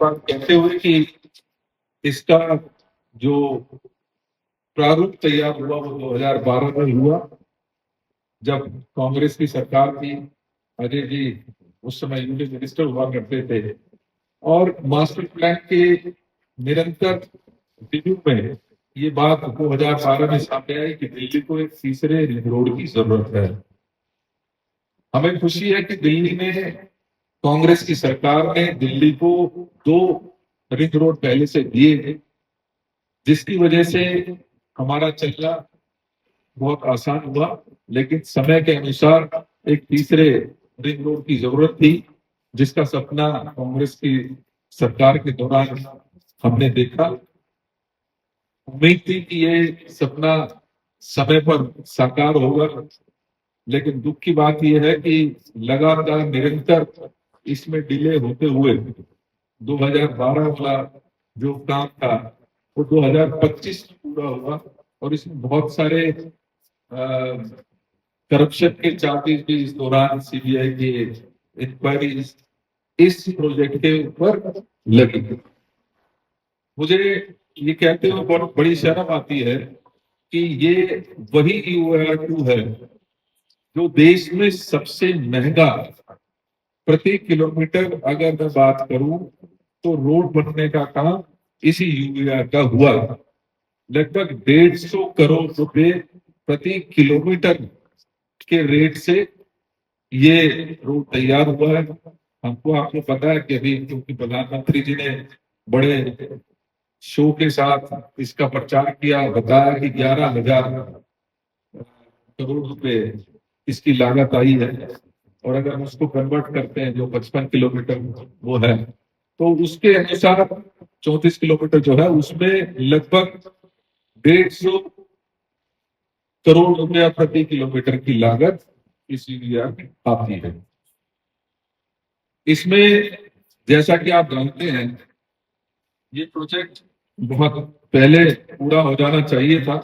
बात कहते हुए कि इसका जो प्रारूप तैयार हुआ वो 2012 में हुआ, जब कांग्रेस की सरकार थी। अजय जी उस समय यूनियन मिनिस्टर हुआ करते थे, और मास्टर प्लान के निरंतर रिव्यू में ये बात 2012 में सामने आई कि दिल्ली को एक तीसरे रिंग रोड की जरूरत है। हमें खुशी है कि दिल्ली में कांग्रेस की सरकार ने दिल्ली को 2 रिंग रोड पहले से दिए, जिसकी वजह से हमारा चलना बहुत आसान हुआ। लेकिन समय के अनुसार एक तीसरे रिंग रोड की जरूरत थी, जिसका सपना कांग्रेस की सरकार के दौरान हमने देखा। उम्मीद थी कि ये सपना समय पर साकार होगा, लेकिन दुख की बात यह है कि लगातार निरंतर इसमें डिले होते हुए 2012 वाला जो काम था वो 2025 में पूरा हुआ, और इसमें बहुत सारे करप्शन के चार्जेस भी इस दौरान सीबीआई की इंक्वायरी इस प्रोजेक्ट के ऊपर लगी। मुझे ये कहते हुए बहुत बड़ी शर्म आती है कि ये वही EOR-2 है जो देश में सबसे महंगा, प्रति किलोमीटर अगर मैं बात करूं तो रोड बनने का काम इसी यूआर का हुआ। लगभग 150 करोड़ रुपए प्रति किलोमीटर के रेट से ये रोड तैयार हुआ है। आपको पता है कि अभी क्योंकि प्रधानमंत्री जी ने बड़े शो के साथ इसका प्रचार किया, बताया कि 11,000 करोड़ रुपए इसकी लागत आई है, और अगर हम उसको कन्वर्ट करते हैं जो 55 किलोमीटर वो है, तो उसके अनुसार 34 किलोमीटर जो है उसमें लगभग 150 करोड़ रुपया प्रति किलोमीटर की लागत इस यूरिया में आती है। इसमें जैसा कि आप जानते हैं ये प्रोजेक्ट बहुत पहले पूरा हो जाना चाहिए था,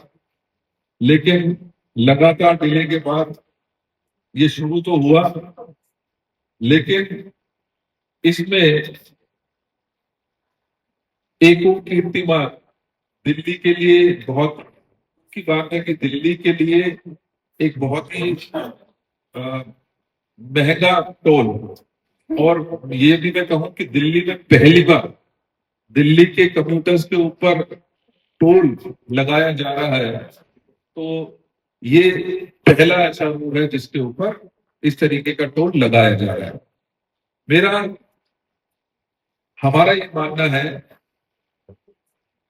लेकिन लगातार डिले के बाद ये शुरू तो हुआ, लेकिन इसमें एक और कीर्तिमान दिल्ली के लिए बहुत की बात है कि दिल्ली के लिए एक बहुत ही महंगा टोल, और ये भी मैं कहूं कि दिल्ली में पहली बार दिल्ली के कम्यूटर्स के ऊपर टोल लगाया जा रहा है। तो ये पहला ऐसा रोड है जिसके ऊपर इस तरीके का टोल लगाया जा रहा है। हमारा ये मानना है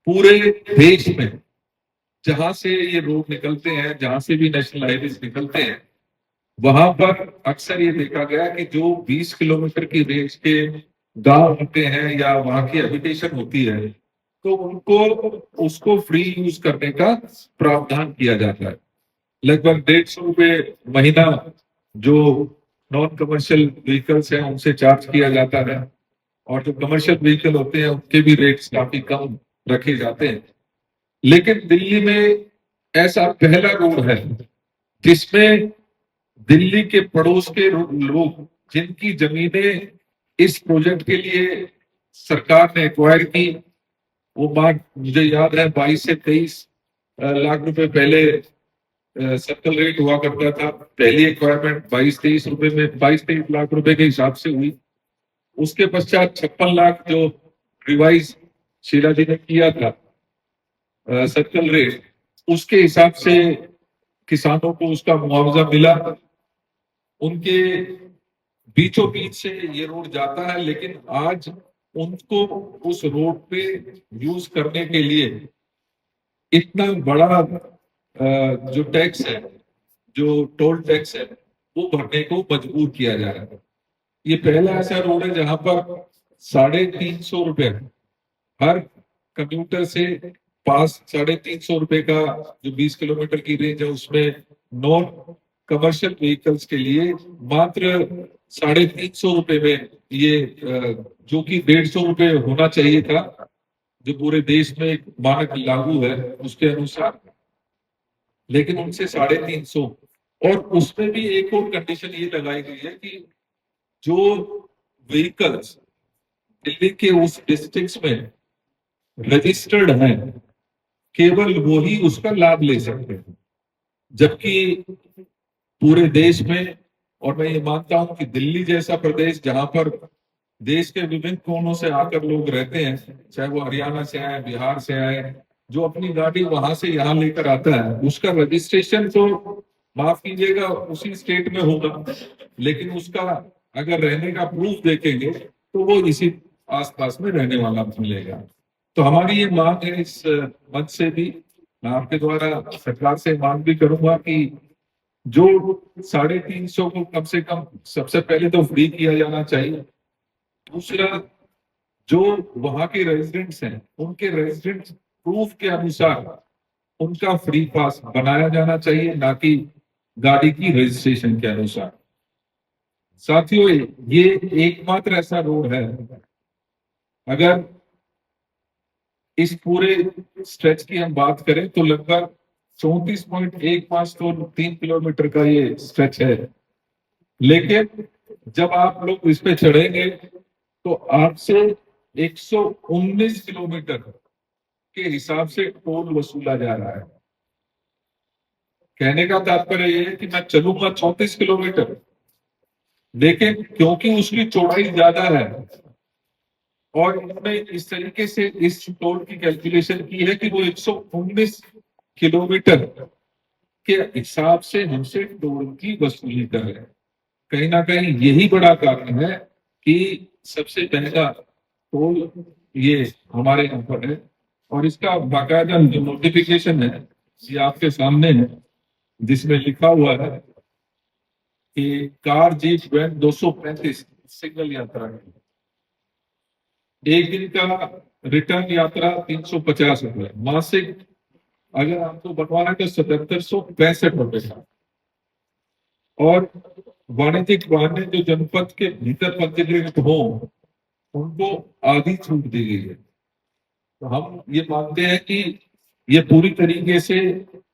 पूरे देश में जहां से ये रोड निकलते हैं, जहां से भी नेशनल हाईवेज निकलते हैं, वहां पर अक्सर ये देखा गया कि जो 20 किलोमीटर की रेंज के गांव होते हैं या वहां की हैबिटेशन होती है, तो उनको उसको फ्री यूज करने का प्रावधान किया जाता है। लगभग 150 रुपए महीना जो नॉन कमर्शियल व्हीकल्स हैं उनसे चार्ज किया जाता है, और जो कमर्शियल व्हीकल होते हैं उनके भी रेट्स काफी कम रखे जाते हैं। लेकिन दिल्ली में ऐसा पहला रोड है जिसमें दिल्ली के पड़ोस के लोग जिनकी जमीनें इस प्रोजेक्ट के लिए सरकार ने एक्वायर की, वो बात मुझे याद है 22 से 23 लाख रुपए पहले सर्कल रेट हुआ करता था। पहली एक्वायरमेंट 22-23 रुपए में 22-23 लाख रुपए के हिसाब से हुई। उसके पश्चात 56 लाख जो रिवाइज शीला जी ने किया था सर्कल रेट, उसके हिसाब से किसानों को उसका मुआवजा मिला। उनके बीचों बीच से ये रोड जाता है, लेकिन आज उनको उस रोड पे यूज करने के लिए इतना बड़ा जो टैक्स है, जो टोल टैक्स है, वो भरने को मजबूर किया जा रहा है। ये पहला ऐसा रोड है जहां पर 350 रुपए हर कंप्यूटर से पास 350 रुपए का जो 20 किलोमीटर की रेंज है उसमें नॉन कमर्शियल व्हीकल्स के लिए मात्र 350 रुपए में ये जो कि 150 रुपए होना चाहिए था, जो पूरे देश में एक मानक लागू है उसके अनुसार, लेकिन उनसे 350। और उसमें भी एक और कंडीशन ये लगाई गई है कि जो व्हीकल्स दिल्ली के उस डिस्ट्रिक्ट में रजिस्टर्ड हैं, केवल वो ही उसका लाभ ले सकते हैं। जबकि पूरे देश में, और मैं ये मानता हूं कि दिल्ली जैसा प्रदेश जहां पर देश के विभिन्न कोनों से आकर लोग रहते हैं, चाहे वो हरियाणा से आए, बिहार से आए, जो अपनी गाड़ी वहां से यहाँ लेकर आता है, उसका रजिस्ट्रेशन तो माफ कीजिएगा उसी स्टेट में होगा, लेकिन उसका अगर रहने का प्रूफ देखेंगे तो वो इसी आसपास में रहने वाला मिलेगा। तो हमारी ये मांग है इस मंच से भी, मैं आपके द्वारा सरकार से मांग भी करूंगा कि जो 350 को कम से कम सबसे पहले तो फ्री किया जाना चाहिए। दूसरा, जो वहां के रेजिडेंट्स हैं उनके रेजिडेंट प्रूफ के अनुसार उनका फ्री पास बनाया जाना चाहिए, ना कि गाड़ी की रजिस्ट्रेशन के अनुसार। साथियों, ये एकमात्र ऐसा रोड है, अगर इस पूरे स्ट्रेच की हम बात करें तो लगभग 34.15 तो 3 किलोमीटर का ये स्ट्रेच है, लेकिन जब आप लोग इस पे चढ़ेंगे तो आपसे 119 किलोमीटर के हिसाब से टोल वसूला जा रहा है। कहने का तात्पर्य यह है कि मैं चलूंगा 34 किलोमीटर, लेकिन क्योंकि उसकी चौड़ाई ज्यादा है और इन्होंने इस तरीके से इस टोल की कैलकुलेशन की है कि वो 119 किलोमीटर के हिसाब से हमसे टोल की वसूली कर रहे हैं। कहीं ना कहीं यही बड़ा कारण है कि सबसे महंगा टोल ये हमारे यहाँ पर है। और इसका बाकायदा जो नोटिफिकेशन है ये आपके सामने है, जिसमें लिखा हुआ है कि कार जीप वैन 235 सिंगल यात्रा है, एक दिन का रिटर्न यात्रा 350 रुपए, मासिक अगर आपको बनवाना है तो 7765 रुपए का। और वाणिज्यिक वाहन जो जनपद के भीतर पंजीकृत हो उनको आधी छूट दी गई है। तो हम ये मानते हैं कि ये पूरी तरीके से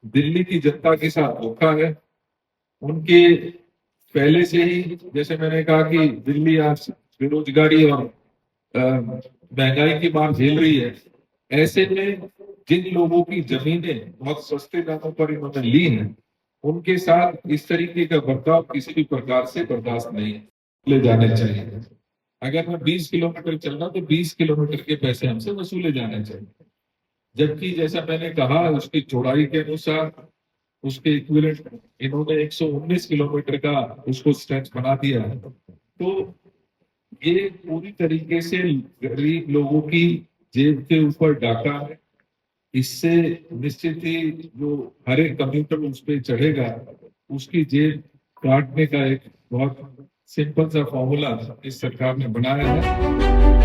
दिल्ली की जनता के साथ धोखा है। उनके पहले से ही, जैसे मैंने कहा कि दिल्ली आज बेरोजगारी और महंगाई की मार झेल रही है, ऐसे में जिन लोगों की जमीनें बहुत सस्ते दामों पर इन्होंने ली हैं, उनके साथ इस तरीके का बर्ताव किसी भी प्रकार से बर्दाश्त नहीं ले जाने चाहिए। अगर मैं 20 किलोमीटर चल रहा तो 20 किलोमीटर के पैसे हमसे वसूले जाने चाहिए, जबकि जैसा मैंने कहा उसकी चौड़ाई के अनुसार उसके इक्विवेलेंट इन्होंने 119 किलोमीटर का उसको स्ट्रेच बना दिया है। तो ये पूरी तरीके से गरीब लोगों की जेब के ऊपर डाका है। इससे निश्चित ही जो हर एक कम्यूटर उस पर चढ़ेगा उसकी जेब काटने का एक बहुत सिंपल सा फॉर्मूला इस सरकार ने बनाया है।